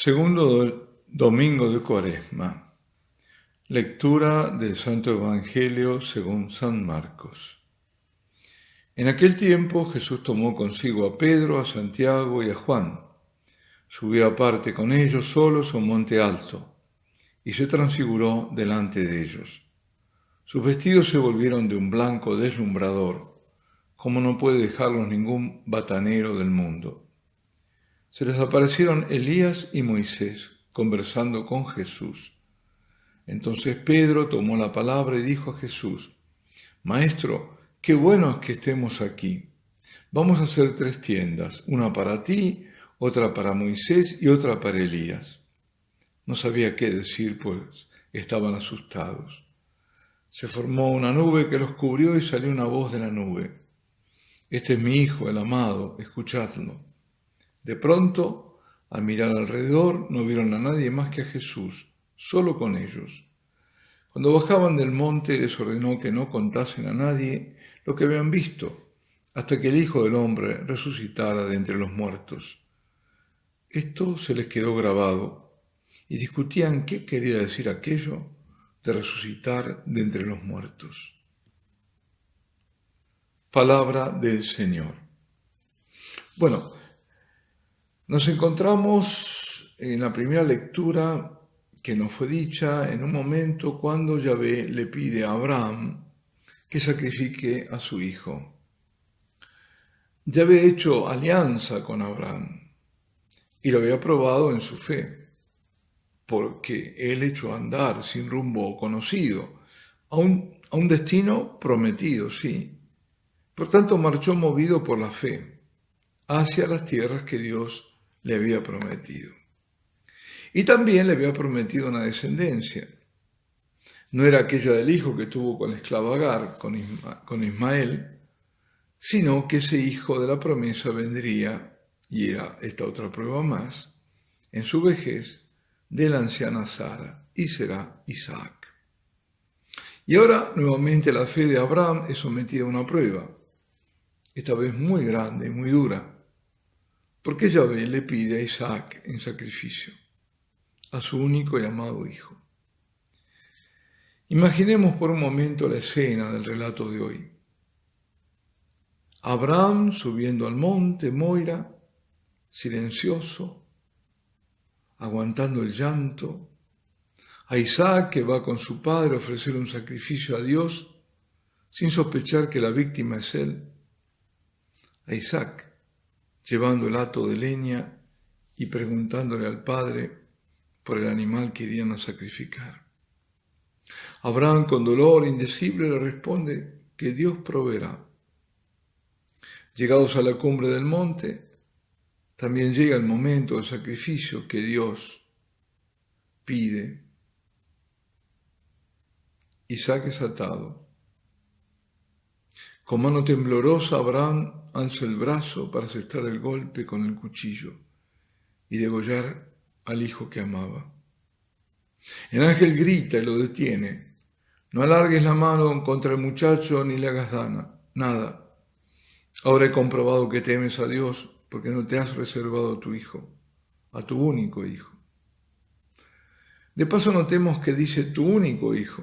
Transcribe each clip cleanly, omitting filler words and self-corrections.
Segundo domingo de Cuaresma. Lectura del Santo Evangelio según San Marcos. En aquel tiempo Jesús tomó consigo a Pedro, a Santiago y a Juan. Subió aparte con ellos solos a un monte alto y se transfiguró delante de ellos. Sus vestidos se volvieron de un blanco deslumbrador, como no puede dejarlos ningún batanero del mundo. Se les aparecieron Elías y Moisés conversando con Jesús. Entonces Pedro tomó la palabra y dijo a Jesús: Maestro, qué bueno es que estemos aquí. Vamos a hacer 3 tiendas, una para ti, otra para Moisés y otra para Elías. No sabía qué decir, pues estaban asustados. Se formó una nube que los cubrió y salió una voz de la nube: Este es mi Hijo, el amado, escuchadlo. De pronto, al mirar alrededor, no vieron a nadie más que a Jesús, solo con ellos. Cuando bajaban del monte, les ordenó que no contasen a nadie lo que habían visto, hasta que el Hijo del Hombre resucitara de entre los muertos. Esto se les quedó grabado, y discutían qué quería decir aquello de resucitar de entre los muertos. Palabra del Señor. Bueno, nos encontramos en la primera lectura que nos fue dicha en un momento cuando Yahvé le pide a Abraham que sacrifique a su hijo. Yahvé ha hecho alianza con Abraham y lo había probado en su fe, porque él echó a andar sin rumbo conocido, a un destino prometido, sí. Por tanto, marchó movido por la fe hacia las tierras que Dios le había prometido. Y también le había prometido una descendencia. No era aquella del hijo que tuvo con la esclava Agar, con Ismael, sino que ese hijo de la promesa vendría, y era esta otra prueba más, en su vejez, de la anciana Sara, y será Isaac. Y ahora, nuevamente, la fe de Abraham es sometida a una prueba, esta vez muy grande y muy dura, porque Yahvé le pide a Isaac en sacrificio, a su único y amado hijo. Imaginemos por un momento la escena del relato de hoy. Abraham subiendo al monte Moira, silencioso, aguantando el llanto, a Isaac que va con su padre a ofrecer un sacrificio a Dios sin sospechar que la víctima es él, a Isaac llevando el hato de leña y preguntándole al padre por el animal que irían a sacrificar. Abraham, con dolor indecible, le responde que Dios proveerá. Llegados a la cumbre del monte, también llega el momento del sacrificio que Dios pide. Isaac es atado. Con mano temblorosa, Abraham alza el brazo para asestar el golpe con el cuchillo y degollar al hijo que amaba. El ángel grita y lo detiene: no alargues la mano contra el muchacho ni le hagas nada. Ahora he comprobado que temes a Dios porque no te has reservado a tu hijo, a tu único hijo. De paso notemos que dice tu único hijo,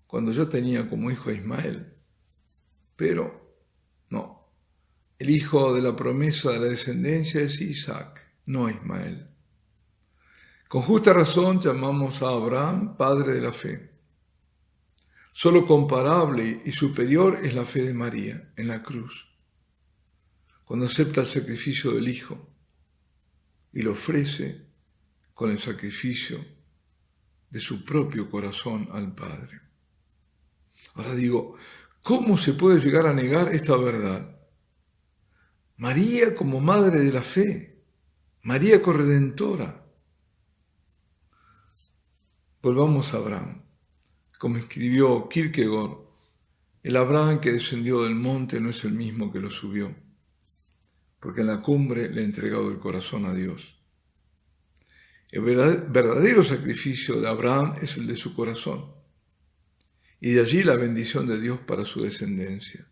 cuando ya tenía como hijo a Ismael. Pero no, el hijo de la promesa de la descendencia es Isaac, no Ismael. Con justa razón llamamos a Abraham padre de la fe. Solo comparable y superior es la fe de María en la cruz, cuando acepta el sacrificio del Hijo y lo ofrece con el sacrificio de su propio corazón al Padre. Ahora digo, ¿cómo se puede llegar a negar esta verdad? María como madre de la fe, María corredentora. Volvamos a Abraham. Como escribió Kierkegaard, el Abraham que descendió del monte no es el mismo que lo subió, porque en la cumbre le ha entregado el corazón a Dios. El verdadero sacrificio de Abraham es el de su corazón, y de allí la bendición de Dios para su descendencia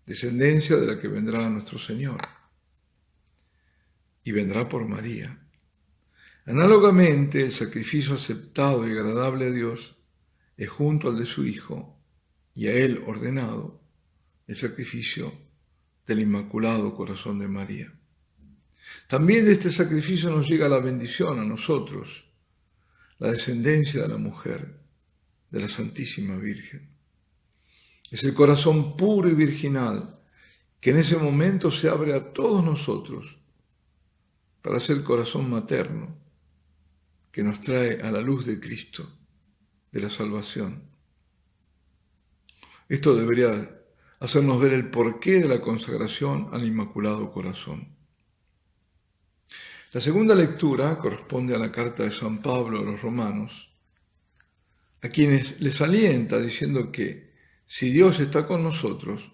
de la que vendrá nuestro Señor, y vendrá por María, Análogamente, el sacrificio aceptado y agradable a Dios es junto al de su Hijo y a Él ordenado el sacrificio del Inmaculado Corazón de María. También de este sacrificio nos llega la bendición a nosotros, la descendencia de la mujer, de la Santísima Virgen. Es el corazón puro y virginal que en ese momento se abre a todos nosotros para ser el corazón materno que nos trae a la luz de Cristo, de la salvación. Esto debería hacernos ver el porqué de la consagración al Inmaculado Corazón. La segunda lectura corresponde a la carta de San Pablo a los romanos, a quienes les alienta diciendo que si Dios está con nosotros,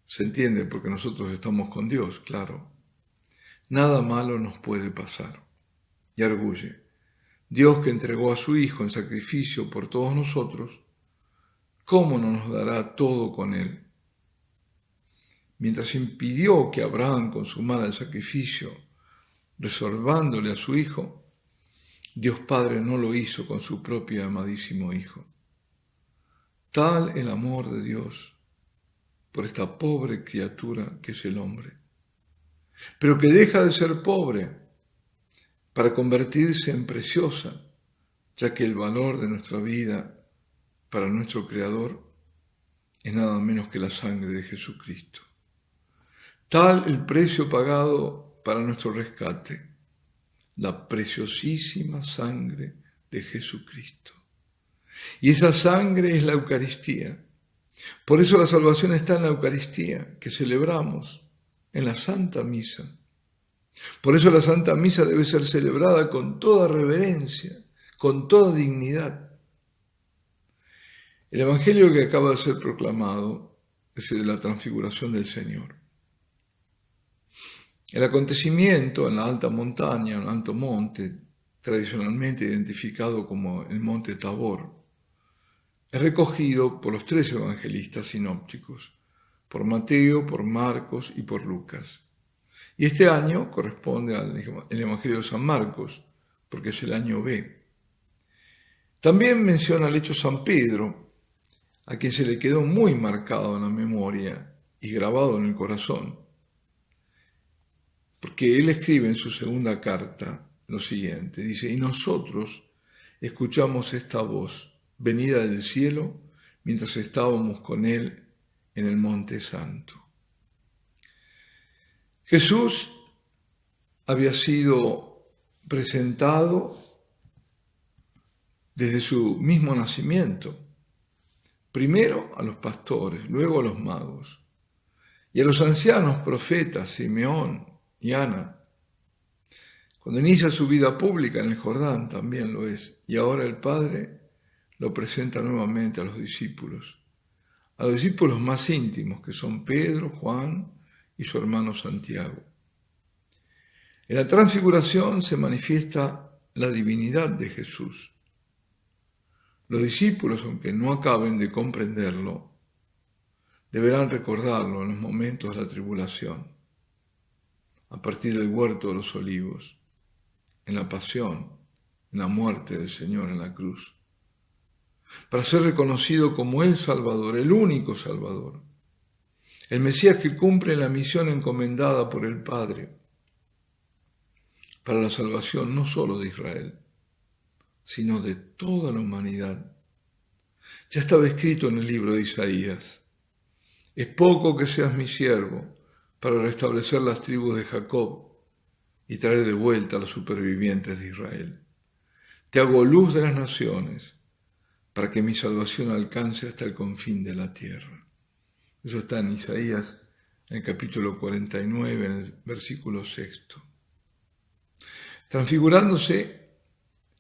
se entiende porque nosotros estamos con Dios, claro, nada malo nos puede pasar. Y arguye, Dios que entregó a su Hijo en sacrificio por todos nosotros, ¿cómo no nos dará todo con Él? Mientras impidió que Abraham consumara el sacrificio, reservándole a su Hijo, Dios Padre no lo hizo con su propio amadísimo Hijo. Tal el amor de Dios por esta pobre criatura que es el hombre, pero que deja de ser pobre para convertirse en preciosa, ya que el valor de nuestra vida para nuestro Creador es nada menos que la sangre de Jesucristo. Tal el precio pagado para nuestro rescate, la preciosísima sangre de Jesucristo. Y esa sangre es la Eucaristía. Por eso la salvación está en la Eucaristía, que celebramos en la Santa Misa. Por eso la Santa Misa debe ser celebrada con toda reverencia, con toda dignidad. El Evangelio que acaba de ser proclamado es el de la transfiguración del Señor. El acontecimiento en la alta montaña, en el alto monte, tradicionalmente identificado como el monte Tabor, es recogido por los tres evangelistas sinópticos, por Mateo, por Marcos y por Lucas. Y este año corresponde al Evangelio de San Marcos, porque es el año B. También menciona el hecho San Pedro, a quien se le quedó muy marcado en la memoria y grabado en el corazón, porque él escribe en su segunda carta lo siguiente, dice, y nosotros escuchamos esta voz venida del cielo mientras estábamos con él en el Monte Santo. Jesús había sido presentado desde su mismo nacimiento, primero a los pastores, luego a los magos, y a los ancianos profetas, Simeón y Ana. Cuando inicia su vida pública en el Jordán también lo es, y ahora el Padre lo presenta nuevamente a los discípulos más íntimos, que son Pedro, Juan y su hermano Santiago. En la transfiguración se manifiesta la divinidad de Jesús. Los discípulos, aunque no acaben de comprenderlo, deberán recordarlo en los momentos de la tribulación, a partir del huerto de los olivos, en la pasión, en la muerte del Señor en la cruz, para ser reconocido como el Salvador, el único Salvador, el Mesías que cumple la misión encomendada por el Padre para la salvación no solo de Israel, sino de toda la humanidad. Ya estaba escrito en el libro de Isaías, es poco que seas mi siervo para restablecer las tribus de Jacob y traer de vuelta a los supervivientes de Israel. Te hago luz de las naciones para que mi salvación alcance hasta el confín de la tierra. Eso está en Isaías, en el capítulo 49, en el versículo 6. Transfigurándose,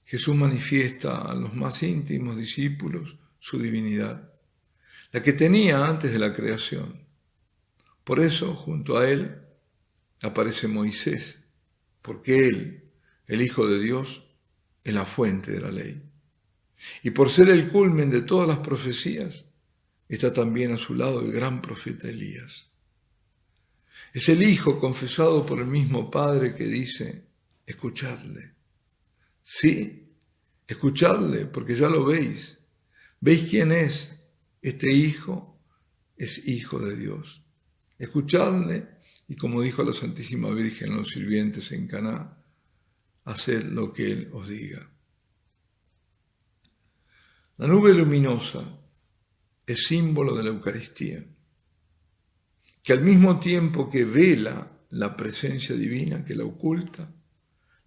Jesús manifiesta a los más íntimos discípulos su divinidad, la que tenía antes de la creación. Por eso, junto a él, aparece Moisés, porque él, el Hijo de Dios, es la fuente de la ley. Y por ser el culmen de todas las profecías, está también a su lado el gran profeta Elías. Es el Hijo confesado por el mismo Padre que dice, escuchadle. Sí, escuchadle, porque ya lo veis. ¿Veis quién es? Este hijo es hijo de Dios. Escuchadle, y como dijo la Santísima Virgen a los sirvientes en Caná, haced lo que Él os diga. La nube luminosa es símbolo de la Eucaristía, que al mismo tiempo que vela la presencia divina, que la oculta,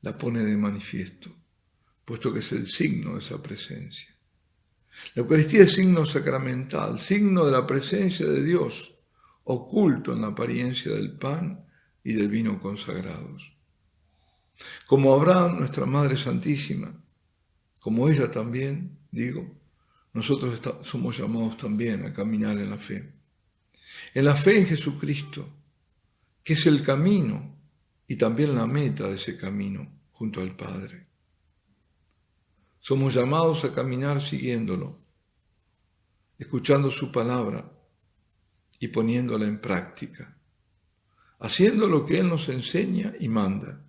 la pone de manifiesto, puesto que es el signo de esa presencia. La Eucaristía es signo sacramental, signo de la presencia de Dios, oculto en la apariencia del pan y del vino consagrados. Como Abraham, nuestra Madre Santísima, como ella también, nosotros somos llamados también a caminar en la fe. En la fe en Jesucristo, que es el camino y también la meta de ese camino junto al Padre. Somos llamados a caminar siguiéndolo, escuchando su palabra y poniéndola en práctica, haciendo lo que Él nos enseña y manda.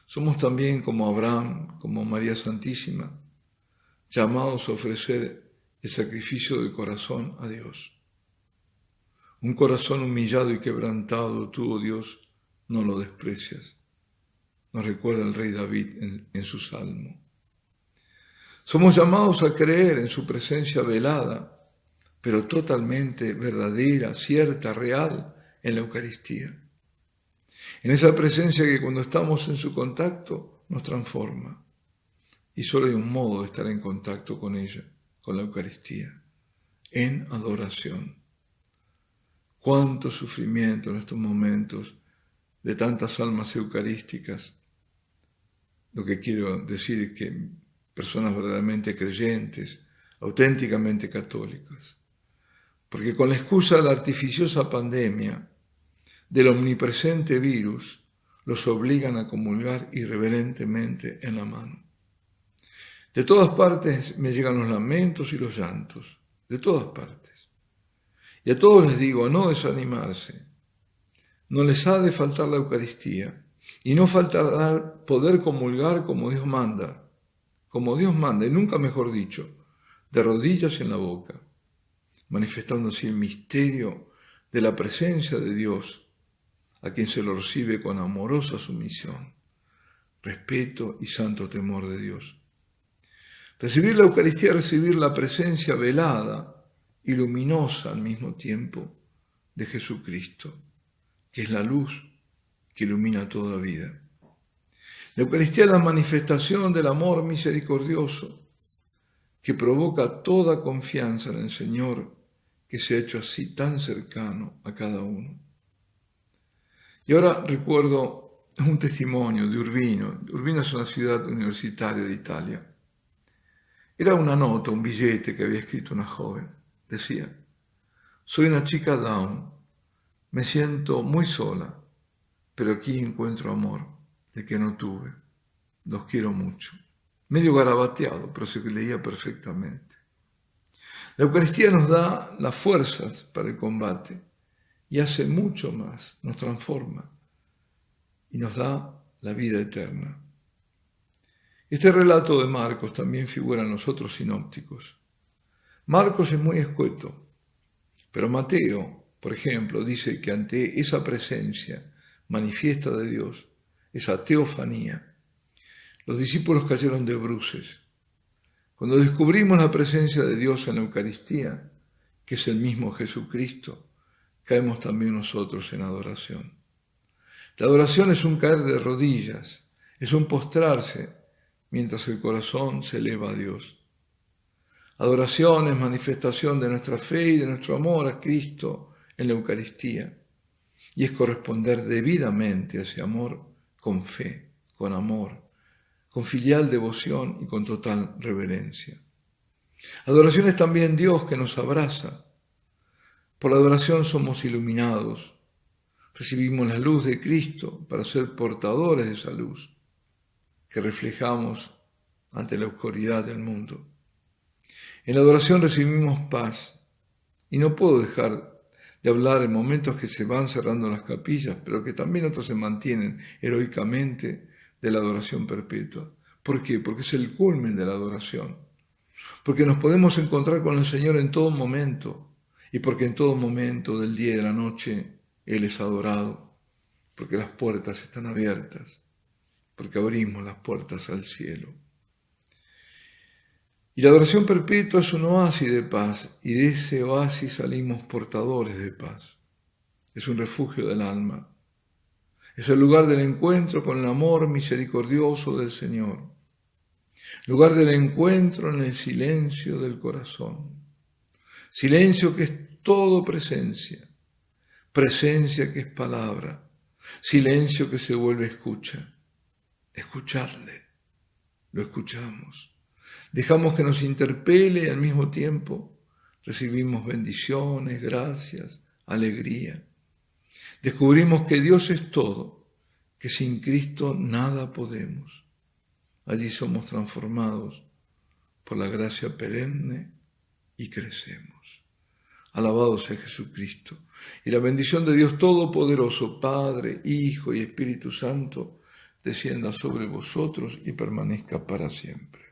Somos también como Abraham, como María Santísima, llamados a ofrecer el sacrificio del corazón a Dios. Un corazón humillado y quebrantado, tú, oh Dios, no lo desprecias. Nos recuerda el rey David en su salmo. Somos llamados a creer en su presencia velada, pero totalmente verdadera, cierta, real en la Eucaristía. En esa presencia que cuando estamos en su contacto nos transforma. Y solo hay un modo de estar en contacto con ella, con la Eucaristía, en adoración. Cuánto sufrimiento en estos momentos de tantas almas eucarísticas. Lo que quiero decir es que personas verdaderamente creyentes, auténticamente católicas, porque con la excusa de la artificiosa pandemia, del omnipresente virus, los obligan a comulgar irreverentemente en la mano. De todas partes me llegan los lamentos y los llantos, de todas partes. Y a todos les digo a no desanimarse. No les ha de faltar la Eucaristía y no faltará poder comulgar como Dios manda, y nunca mejor dicho, de rodillas en la boca, manifestando así el misterio de la presencia de Dios, a quien se lo recibe con amorosa sumisión, respeto y santo temor de Dios. Recibir la Eucaristía es recibir la presencia velada y luminosa al mismo tiempo de Jesucristo, que es la luz que ilumina toda vida. La Eucaristía es la manifestación del amor misericordioso que provoca toda confianza en el Señor, que se ha hecho así tan cercano a cada uno. Y ahora recuerdo un testimonio de Urbino. Urbino es una ciudad universitaria de Italia. Era una nota, un billete que había escrito una joven. Decía: soy una chica down, me siento muy sola, pero aquí encuentro amor, el que no tuve. Los quiero mucho. Medio garabateado, pero se leía perfectamente. La Eucaristía nos da las fuerzas para el combate y hace mucho más, nos transforma y nos da la vida eterna. Este relato de Marcos también figura en los otros sinópticos. Marcos es muy escueto, pero Mateo, por ejemplo, dice que ante esa presencia manifiesta de Dios, esa teofanía, los discípulos cayeron de bruces. Cuando descubrimos la presencia de Dios en la Eucaristía, que es el mismo Jesucristo, caemos también nosotros en adoración. La adoración es un caer de rodillas, es un postrarse mientras el corazón se eleva a Dios. Adoración es manifestación de nuestra fe y de nuestro amor a Cristo en la Eucaristía, y es corresponder debidamente a ese amor con fe, con amor, con filial devoción y con total reverencia. Adoración es también Dios que nos abraza. Por la adoración somos iluminados, recibimos la luz de Cristo para ser portadores de esa luz que reflejamos ante la oscuridad del mundo. En la adoración recibimos paz, y no puedo dejar de hablar en momentos que se van cerrando las capillas, pero que también otros se mantienen heroicamente, de la adoración perpetua, ¿Por qué? Porque es el culmen de la adoración. Porque nos podemos encontrar con el Señor en todo momento. Y porque en todo momento del día y de la noche Él es adorado. Porque las puertas están abiertas. Porque abrimos las puertas al cielo. Y la adoración perpetua es un oasis de paz. Y de ese oasis salimos portadores de paz. Es un refugio del alma. Es el lugar del encuentro con el amor misericordioso del Señor. Lugar del encuentro en el silencio del corazón. Silencio que es todo presencia. Presencia que es palabra. Silencio que se vuelve escucha. Escuchadle. Lo escuchamos. Dejamos que nos interpele y al mismo tiempo recibimos bendiciones, gracias, alegría. Descubrimos que Dios es todo, que sin Cristo nada podemos. Allí somos transformados por la gracia perenne y crecemos. Alabado sea Jesucristo. Y la bendición de Dios Todopoderoso, Padre, Hijo y Espíritu Santo, descienda sobre vosotros y permanezca para siempre.